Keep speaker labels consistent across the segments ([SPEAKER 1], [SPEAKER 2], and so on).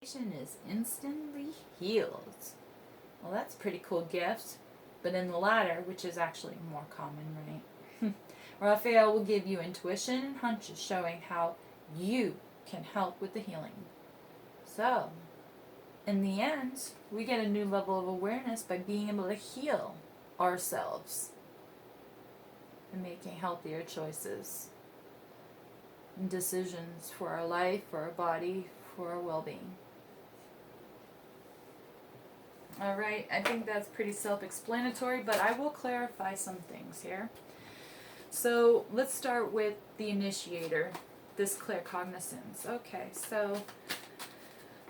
[SPEAKER 1] Is instantly healed. Well, that's a pretty cool gift. But in the latter, which is actually more common, right? Raphael will give you intuition and hunches showing how you can help with the healing. So, in the end, we get a new level of awareness by being able to heal ourselves and making healthier choices and decisions for our life, for our body, for our well-being. Alright, I think that's pretty self-explanatory, but I will clarify some things here. So let's start with the initiator, this claircognizance. Okay, so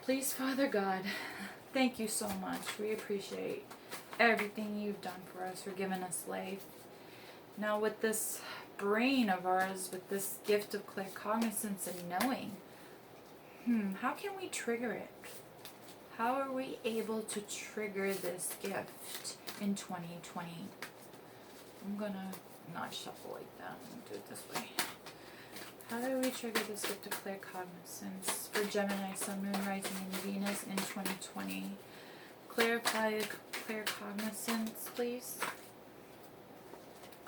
[SPEAKER 1] please, Father God, thank you so much. We appreciate everything you've done for us, for giving us life. Now with this brain of ours, with this gift of claircognizance and knowing, how can we trigger it? How are we able to trigger this gift in 2020? I'm going to not shuffle like that. I'm going to do it this way. How do we trigger this gift of claircognizance for Gemini, Sun, Moon, Rising, and Venus in 2020? Clarify claircognizance, please.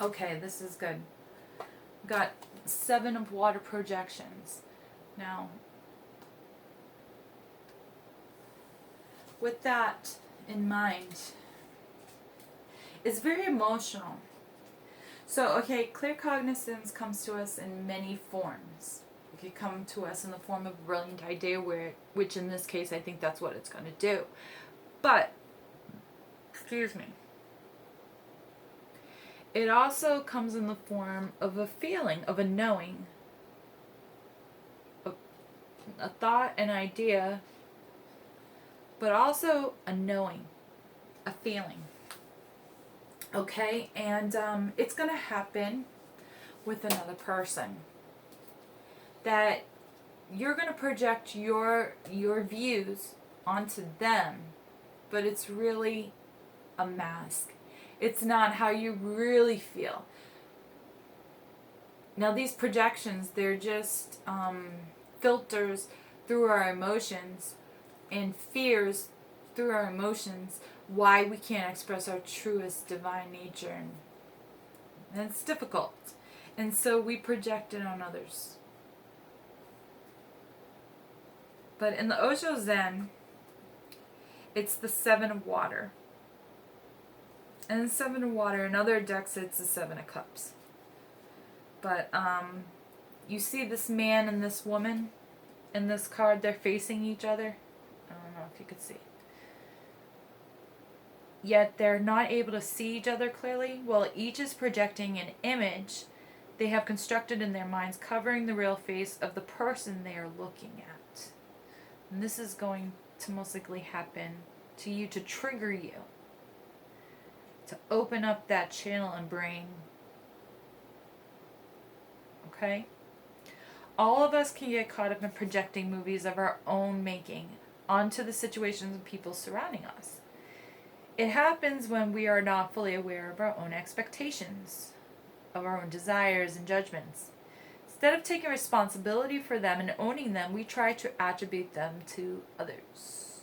[SPEAKER 1] Okay, this is good. Got 7 of water projections. Now, with that in mind, it's very emotional. So, okay, claircognizance comes to us in many forms. It could come to us in the form of a brilliant idea, which in this case, I think that's what it's going to do. But, excuse me, it also comes in the form of a feeling, of a knowing, a thought, an idea, but also a knowing, a feeling. Okay, and it's going to happen with another person. That you're going to project your views onto them, but it's really a mask. It's not how you really feel. Now these projections, they're just filters through our emotions and fears through our emotions, why we can't express our truest divine nature. And it's difficult. And so we project it on others. But in the Osho Zen, it's the 7 of water. And the 7 of water, in other decks, it's the 7 of cups. But you see this man and this woman in this card, they're facing each other. I don't know if you could see. Yet they're not able to see each other clearly. Well, each is projecting an image they have constructed in their minds, covering the real face of the person they are looking at. And this is going to most likely happen to you to trigger you, to open up that channel and brain. Okay? All of us can get caught up in projecting movies of our own making onto the situations and people surrounding us. It happens when we are not fully aware of our own expectations, of our own desires and judgments. Instead of taking responsibility for them and owning them, we try to attribute them to others.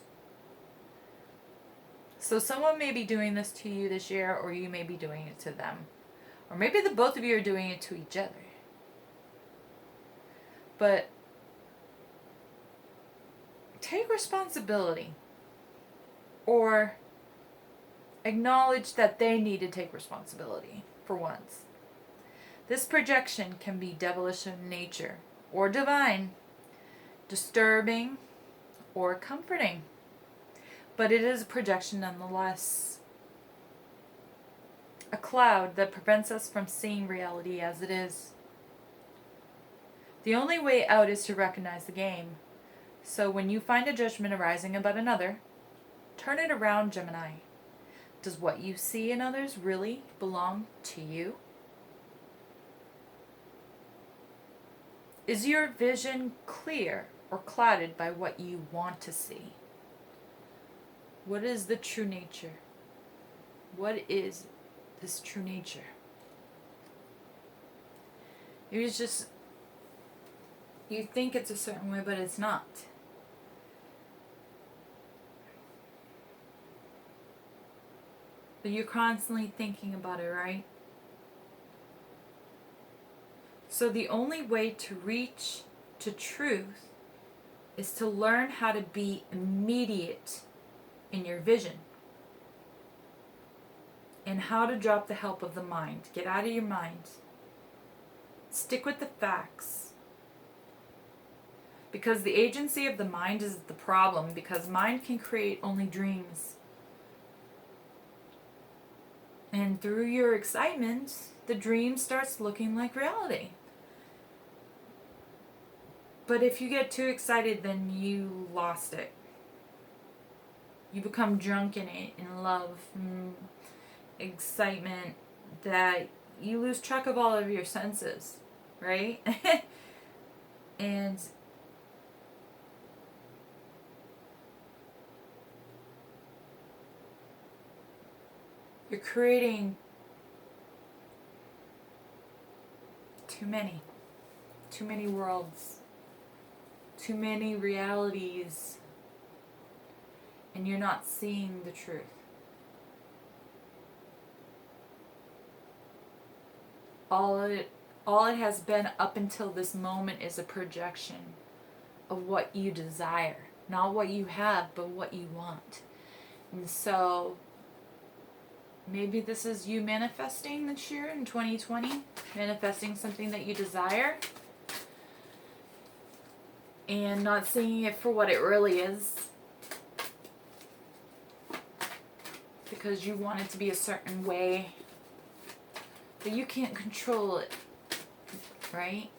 [SPEAKER 1] So someone may be doing this to you this year, or you may be doing it to them. Or maybe the both of you are doing it to each other. But take responsibility, or acknowledge that they need to take responsibility for once. This projection can be devilish in nature, or divine, disturbing, or comforting. But it is a projection nonetheless. A cloud that prevents us from seeing reality as it is. The only way out is to recognize the game. So when you find a judgment arising about another, turn it around, Gemini. Does what you see in others really belong to you? Is your vision clear or clouded by what you want to see? What is the true nature? What is this true nature? It was just, you think it's a certain way, but it's not. But you're constantly thinking about it, right? So the only way to reach to truth is to learn how to be immediate in your vision. And how to drop the help of the mind. Get out of your mind. Stick with the facts. Because the agency of the mind is the problem. Because mind can create only dreams. And through your excitement, the dream starts looking like reality. But if you get too excited, then you lost it. You become drunk in it, in love, excitement, that you lose track of all of your senses, right? And you're creating too many worlds, too many realities, and you're not seeing the truth. All it has been up until this moment is a projection of what you desire. Not what you have, but what you want. And so, maybe this is you manifesting this year in 2020. Manifesting something that you desire. And not seeing it for what it really is. Because you want it to be a certain way. But you can't control it, right?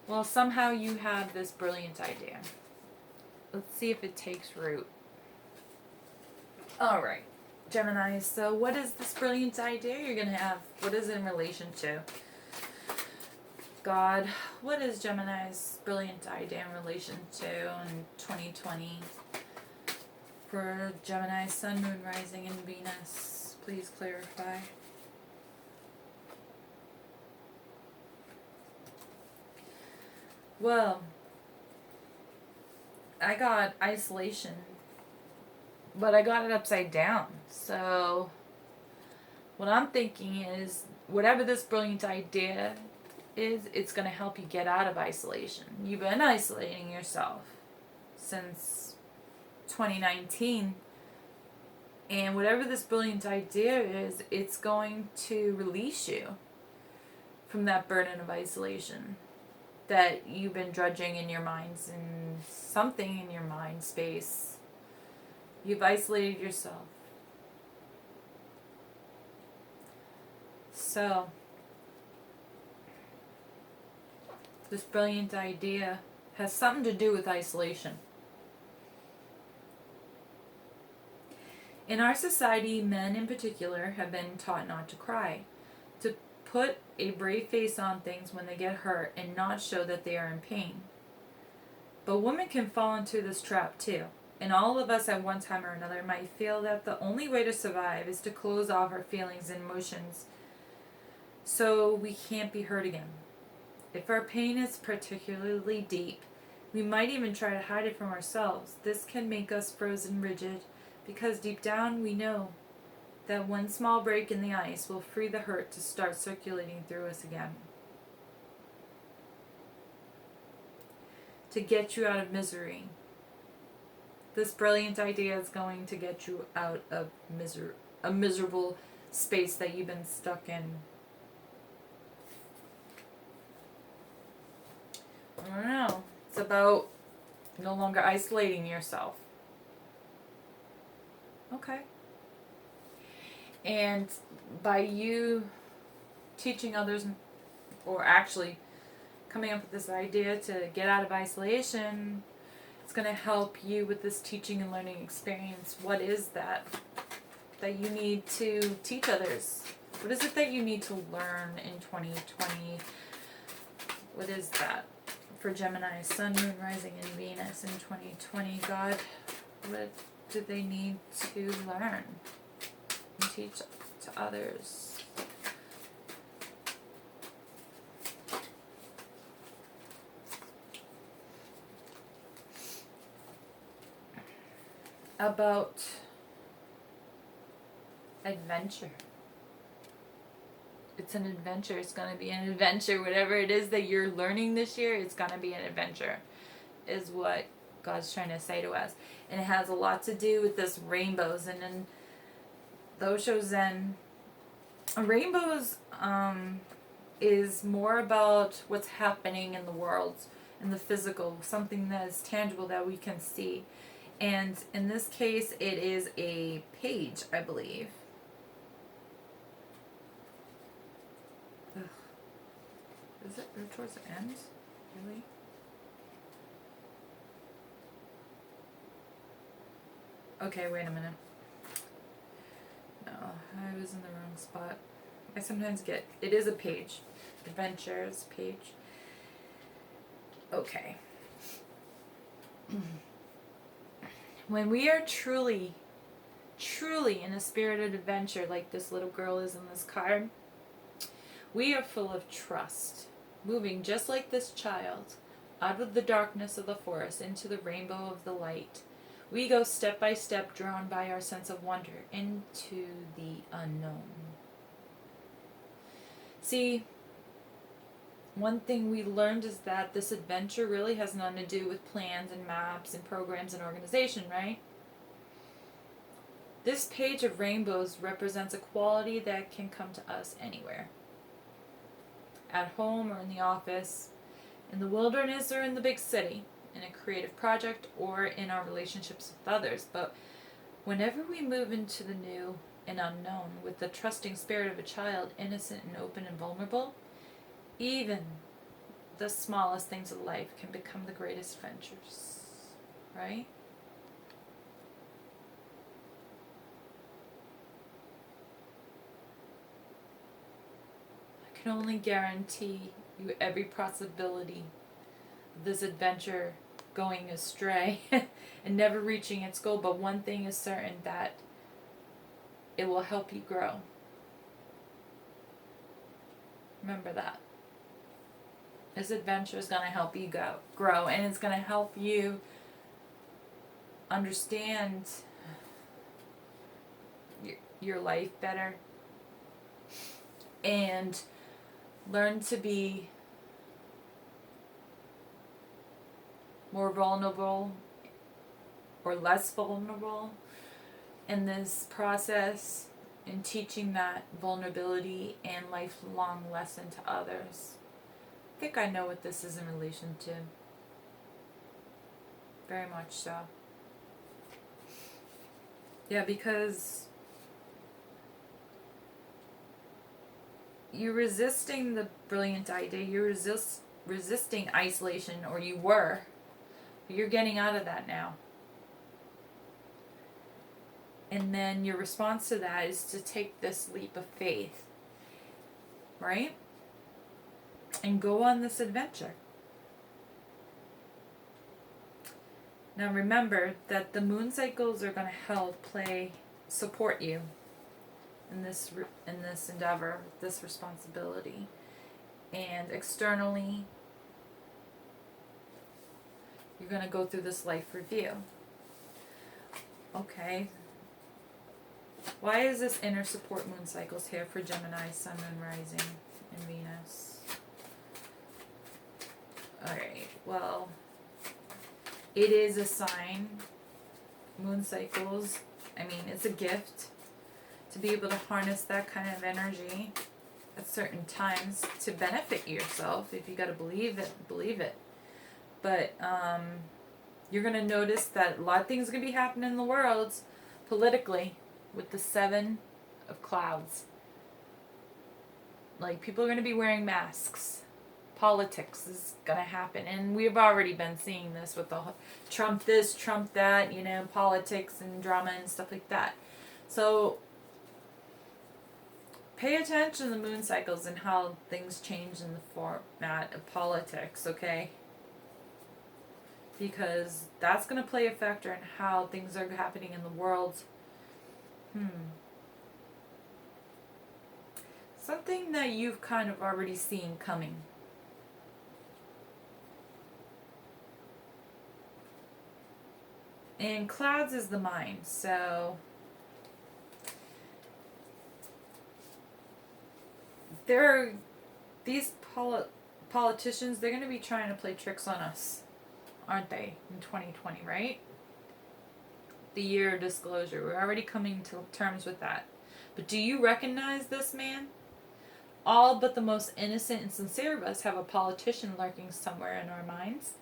[SPEAKER 1] Well, somehow you have this brilliant idea. Let's see if it takes root. Alright, Gemini, so what is this brilliant idea you're going to have? What is it in relation to? God, what is Gemini's brilliant idea in relation to in 2020? For Gemini, Sun, Moon, Rising, and Venus. Please clarify. Well, I got isolation, but I got it upside down. So, what I'm thinking is, whatever this brilliant idea is, it's going to help you get out of isolation. You've been isolating yourself since 2019. And whatever this brilliant idea is, it's going to release you from that burden of isolation that you've been drudging in your minds, and something in your mind space. You've isolated yourself. So, this brilliant idea has something to do with isolation. In our society, men in particular have been taught not to cry, to put a brave face on things when they get hurt and not show that they are in pain. But women can fall into this trap too, and all of us at one time or another might feel that the only way to survive is to close off our feelings and emotions so we can't be hurt again. If our pain is particularly deep, we might even try to hide it from ourselves. This can make us frozen rigid, because deep down we know that one small break in the ice will free the hurt to start circulating through us again. To get you out of misery. This brilliant idea is going to get you out of a miserable space that you've been stuck in. I don't know. It's about no longer isolating yourself. Okay. And by you teaching others, or actually coming up with this idea to get out of isolation, it's going to help you with this teaching and learning experience. What is that you need to teach others? What is it that you need to learn in 2020? What is that? For Gemini, Sun, Moon, Rising, and Venus in 2020, God, what do they need to learn and teach to others? About Adventure. It's an adventure. It's going to be an adventure. Whatever it is that you're learning this year, it's going to be an adventure, is what God's trying to say to us. And it has a lot to do with this rainbows. And in Dosho Zen, rainbows is more about what's happening in the world, in the physical, something that is tangible that we can see. And in this case, it is a page, I believe. Ugh. Is it towards the end? Really? Okay, wait a minute. No, I was in the wrong spot. I sometimes get... It is a page. Adventures page. Okay. When we are truly in a spirit of adventure, like this little girl is in this card, we are full of trust, moving just like this child, out of the darkness of the forest into the rainbow of the light. We go step by step, drawn by our sense of wonder, into the unknown. See, one thing we learned is that this adventure really has nothing to do with plans and maps and programs and organization, right? This page of rainbows represents a quality that can come to us anywhere. At home or in the office, in the wilderness or in the big city, in a creative project or in our relationships with others. But whenever we move into the new and unknown with the trusting spirit of a child, innocent and open and vulnerable, even the smallest things of life can become the greatest adventures, right? I can only guarantee you every possibility of this adventure going astray and never reaching its goal, but one thing is certain, that it will help you grow. Remember that. This adventure is going to help you grow, and it's going to help you understand your life better and learn to be more vulnerable or less vulnerable in this process, in teaching that vulnerability and lifelong lesson to others. I think I know what this is in relation to. Very much so. Yeah, because you're resisting the brilliant idea. You're resisting isolation, or you were. But you're getting out of that now. And then your response to that is to take this leap of faith. Right? And go on this adventure. Now remember that the moon cycles are going to help support you in this endeavor, this responsibility. And externally, you're going to go through this life review. Okay. Why is this inner support moon cycles here for Gemini, Sun, Moon, Rising, and Venus? Alright, well, it is a sign. Moon cycles, I mean, it's a gift to be able to harness that kind of energy at certain times to benefit yourself. If you got to believe it, believe it. But you're going to notice that a lot of things are going to be happening in the world politically with the 7 of clouds. Like, people are going to be wearing masks. Politics is going to happen. And we've already been seeing this with the Trump this, Trump that, politics and drama and stuff like that. So, pay attention to the moon cycles and how things change in the format of politics, okay? Because that's going to play a factor in how things are happening in the world. Something that you've kind of already seen coming. And clouds is the mind, so there are these politicians, they're going to be trying to play tricks on us, aren't they, in 2020, right? The year of disclosure. We're already coming to terms with that. But do you recognize this man? All but the most innocent and sincere of us have a politician lurking somewhere in our minds.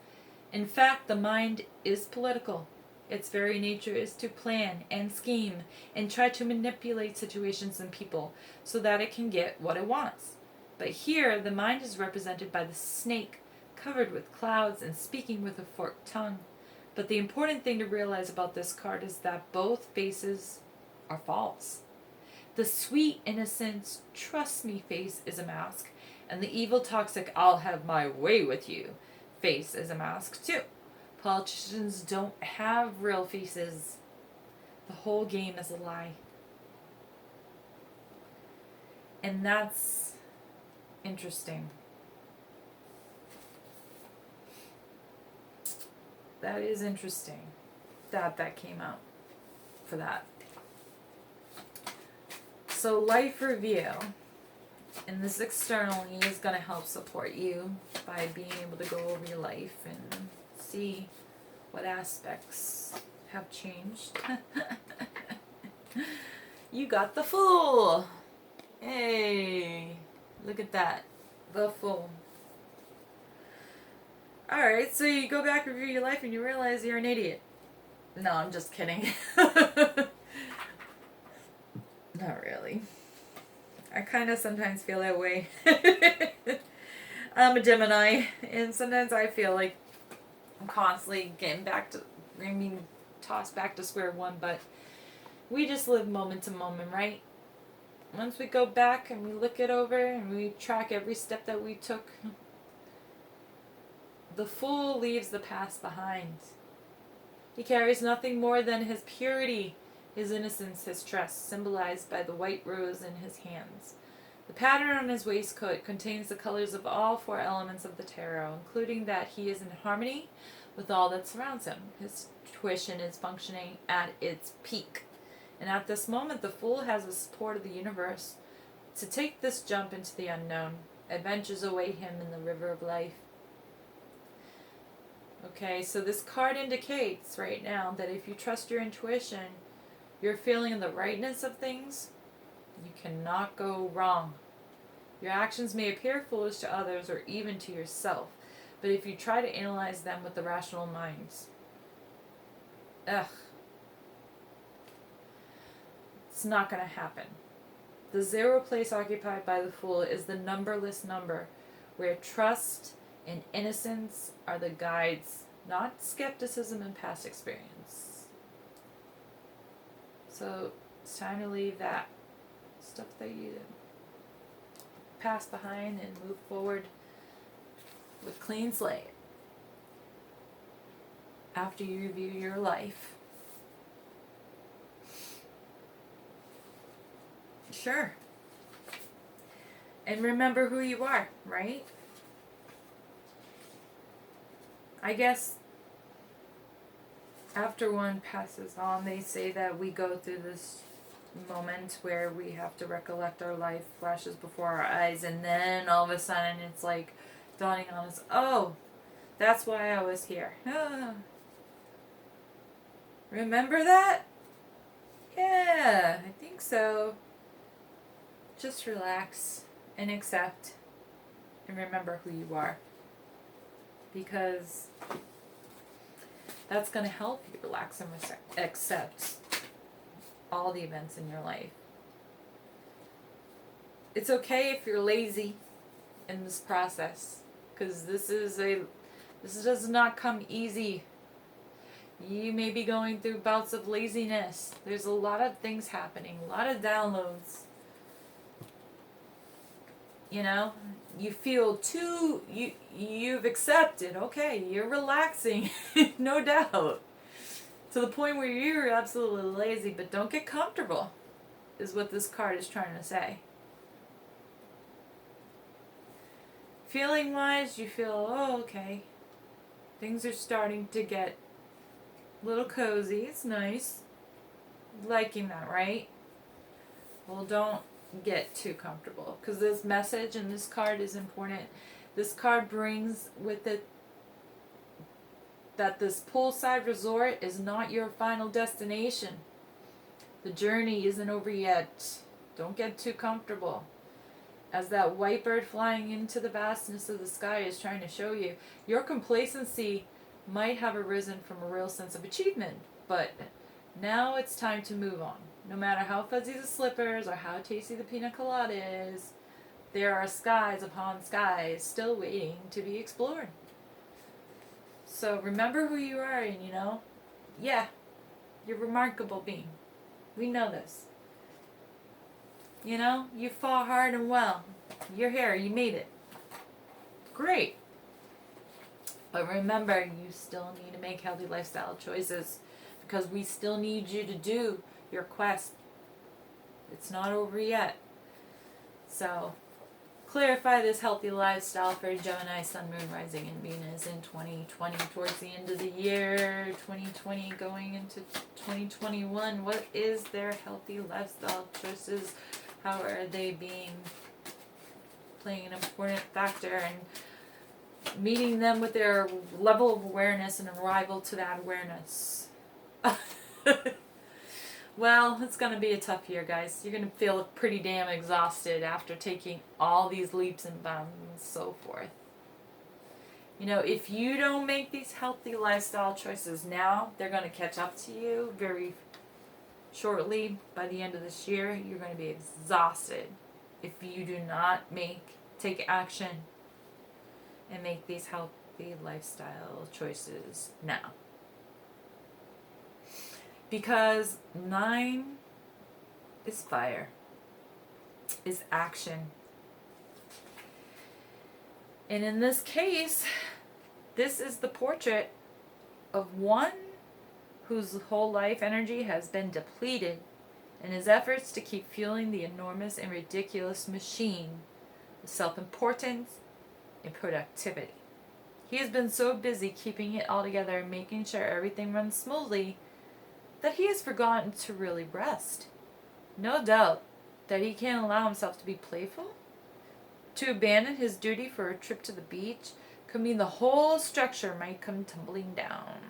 [SPEAKER 1] In fact, the mind is political. Its very nature is to plan and scheme and try to manipulate situations and people so that it can get what it wants. But here, the mind is represented by the snake, covered with clouds and speaking with a forked tongue. But the important thing to realize about this card is that both faces are false. The sweet, innocent, trust me face is a mask, and the evil, toxic, I'll have my way with you face is a mask too. Politicians don't have real faces. The whole game is a lie. And that's interesting. That is interesting that came out for that. So life review, and this externally is going to help support you by being able to go over your life and see what aspects have changed. You got the Fool. Hey, look at that. The Fool. Alright, so you go back, review your life, and you realize you're an idiot. No, I'm just kidding. Not really. I kind of sometimes feel that way. I'm a Gemini, and sometimes I feel like I'm constantly tossed back to square one, but we just live moment to moment, right? Once we go back and we look it over and we track every step that we took, the Fool leaves the past behind. He carries nothing more than his purity, his innocence, his trust, symbolized by the white rose in his hands. The pattern on his waistcoat contains the colors of all 4 elements of the tarot, including that he is in harmony with all that surrounds him. His intuition is functioning at its peak. And at this moment, the Fool has the support of the universe to take this jump into the unknown. Adventures await him in the river of life. Okay, so this card indicates right now that if you trust your intuition, you're feeling the rightness of things, you cannot go wrong. Your actions may appear foolish to others or even to yourself, but if you try to analyze them with the rational minds, it's not going to happen. The 0 place occupied by the Fool is the numberless number, where trust and innocence are the guides, not skepticism and past experience. So it's time to leave that stuff that you passed behind and move forward with clean slate. After you review your life. Sure. And remember who you are, right? I guess after one passes on, they say that we go through this moment where we have to recollect our life flashes before our eyes, and then all of a sudden it's like dawning on us, oh, that's why I was here. Remember that? Yeah, I think so. Just relax and accept and remember who you are, because that's going to help you relax and accept all the events in your life. It's okay if you're lazy in this process, because this does not come easy. You may be going through bouts of laziness. There's a lot of things happening, a lot of downloads. You know, you feel you've accepted, okay, you're relaxing, no doubt. To the point where you're absolutely lazy, but don't get comfortable, is what this card is trying to say. Feeling wise, you feel, oh, okay, things are starting to get a little cozy, it's nice. Liking that, right? Well, don't get too comfortable, because this message and this card is important. This card brings with it that this poolside resort is not your final destination. The journey isn't over yet. Don't get too comfortable. As that white bird flying into the vastness of the sky is trying to show you, your complacency might have arisen from a real sense of achievement, but now it's time to move on. No matter how fuzzy the slippers or how tasty the pina colada is, there are skies upon skies still waiting to be explored. So remember who you are, and yeah, you're a remarkable being. We know this. You fought hard and well. You're here, you made it. Great. But remember, you still need to make healthy lifestyle choices, because we still need you to do your quest. It's not over yet. So, clarify this healthy lifestyle for Gemini, Sun, Moon, Rising, and Venus in 2020, towards the end of the year, 2020 going into 2021. What is their healthy lifestyle choices? How are they playing an important factor in meeting them with their level of awareness and arrival to that awareness? Well, it's going to be a tough year, guys. You're going to feel pretty damn exhausted after taking all these leaps and bounds and so forth. If you don't make these healthy lifestyle choices now, they're going to catch up to you very shortly. By the end of this year, you're going to be exhausted if you do not take action and make these healthy lifestyle choices now. Because 9 is fire, is action. And in this case, this is the portrait of one whose whole life energy has been depleted in his efforts to keep fueling the enormous and ridiculous machine of self-importance and productivity. He has been so busy keeping it all together and making sure everything runs smoothly that he has forgotten to really rest. No doubt that he can't allow himself to be playful. To abandon his duty for a trip to the beach could mean the whole structure might come tumbling down.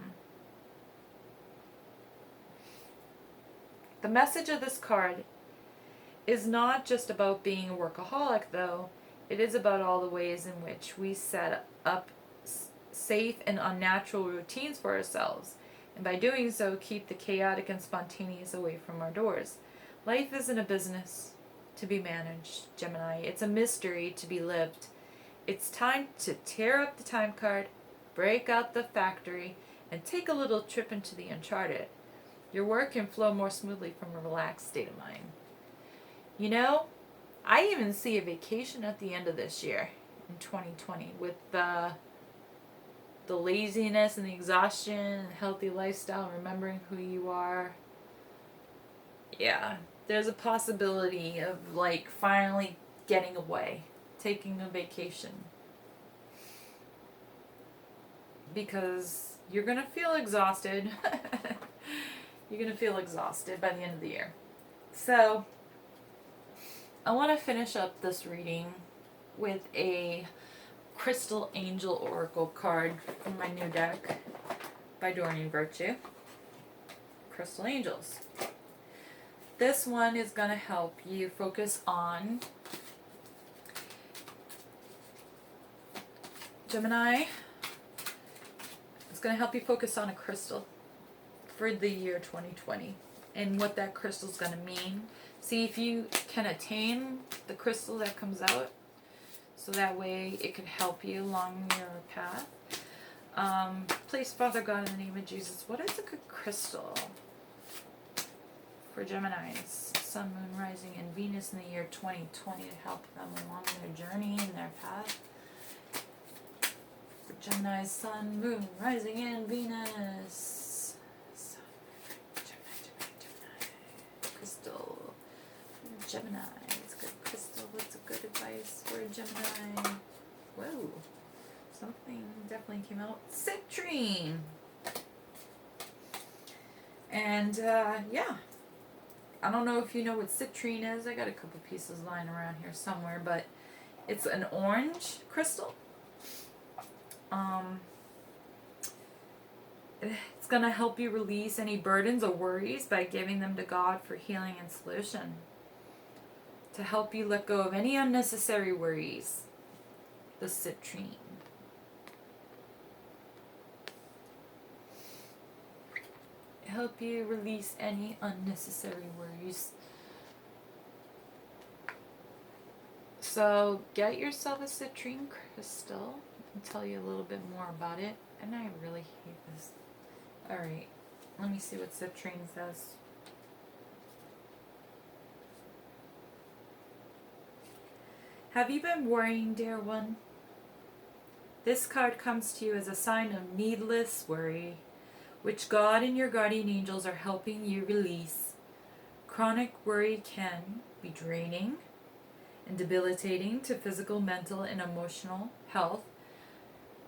[SPEAKER 1] The message of this card is not just about being a workaholic, though. It is about all the ways in which we set up safe and unnatural routines for ourselves, and by doing so, keep the chaotic and spontaneous away from our doors. Life isn't a business to be managed, Gemini. It's a mystery to be lived. It's time to tear up the time card, break out the factory, and take a little trip into the uncharted. Your work can flow more smoothly from a relaxed state of mind. I even see a vacation at the end of this year, in 2020, with the laziness and the exhaustion and healthy lifestyle, remembering who you are. Yeah, there's a possibility of finally getting away, taking a vacation. Because you're going to feel exhausted. You're going to feel exhausted by the end of the year. So, I want to finish up this reading with a Crystal Angel Oracle card from my new deck by Doreen Virtue. Crystal Angels. This one is going to help you focus on Gemini. It's going to help you focus on a crystal for the year 2020 and what that crystal is going to mean. See if you can attain the crystal that comes out, so that way it can help you along your path. Please, Father God, in the name of Jesus, what is a good crystal for Gemini's Sun, Moon, Rising, and Venus in the year 2020 to help them along their journey and their path? For Gemini's Sun, Moon, Rising, and Venus. Sun, Gemini. Crystal. Gemini. It's a good crystal. What's a good advice for Gemini? Whoa. Something definitely came out. Citrine. And, yeah. I don't know if you know what citrine is. I got a couple pieces lying around here somewhere, but it's an orange crystal. It's going to help you release any burdens or worries by giving them to God for healing and solution. To help you let go of any unnecessary worries. The citrine. Help you release any unnecessary worries. So get yourself a citrine crystal. I'll tell you a little bit more about it. And I really hate this. Alright, let me see what citrine says. Have you been worrying, dear one? This card comes to you as a sign of needless worry, which God and your guardian angels are helping you release. Chronic worry can be draining and debilitating to physical, mental, and emotional health.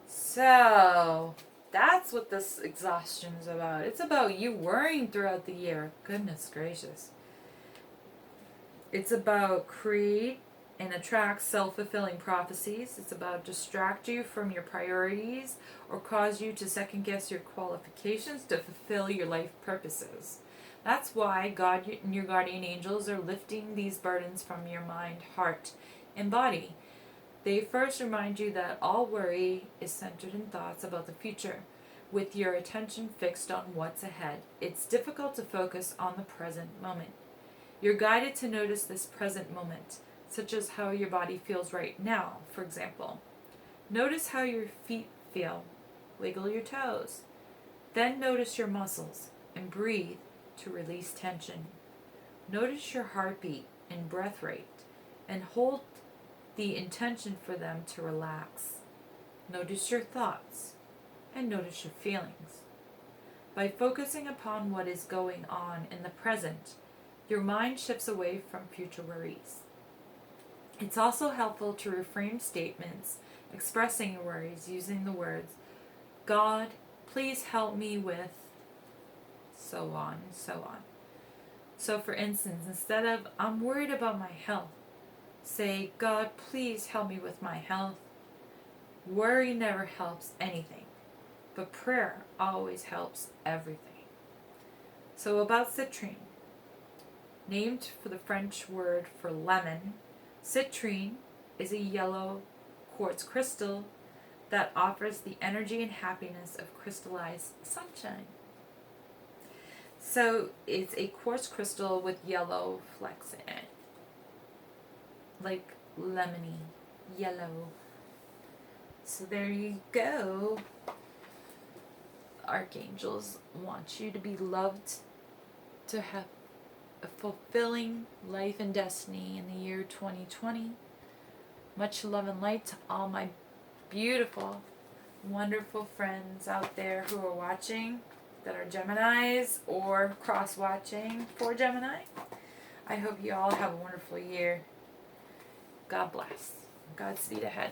[SPEAKER 1] So, that's what this exhaustion is about. It's about you worrying throughout the year. Goodness gracious. It's about create and attract self-fulfilling prophecies. It's about distract you from your priorities or cause you to second guess your qualifications to fulfill your life purposes. That's why God and your guardian angels are lifting these burdens from your mind, heart, and body. They first remind you that all worry is centered in thoughts about the future, with your attention fixed on what's ahead. It's difficult to focus on the present moment. You're guided to notice this present moment, such as how your body feels right now, for example. Notice how your feet feel. Wiggle your toes. Then notice your muscles and breathe to release tension. Notice your heartbeat and breath rate and hold the intention for them to relax. Notice your thoughts and notice your feelings. By focusing upon what is going on in the present, your mind shifts away from future worries. It's also helpful to reframe statements expressing your worries using the words, God, please help me with, so on and so on. So for instance, instead of, I'm worried about my health, say, God, please help me with my health. Worry never helps anything, but prayer always helps everything. So about citrine, named for the French word for lemon, citrine is a yellow quartz crystal that offers the energy and happiness of crystallized sunshine. So it's a quartz crystal with yellow flecks in it, like lemony yellow. So there you go. Archangels want you to be loved, to have a fulfilling life and destiny in the year 2020. Much love and light to all my beautiful, wonderful friends out there who are watching that are Geminis or cross-watching for Gemini. I hope you all have a wonderful year. God bless. Godspeed ahead.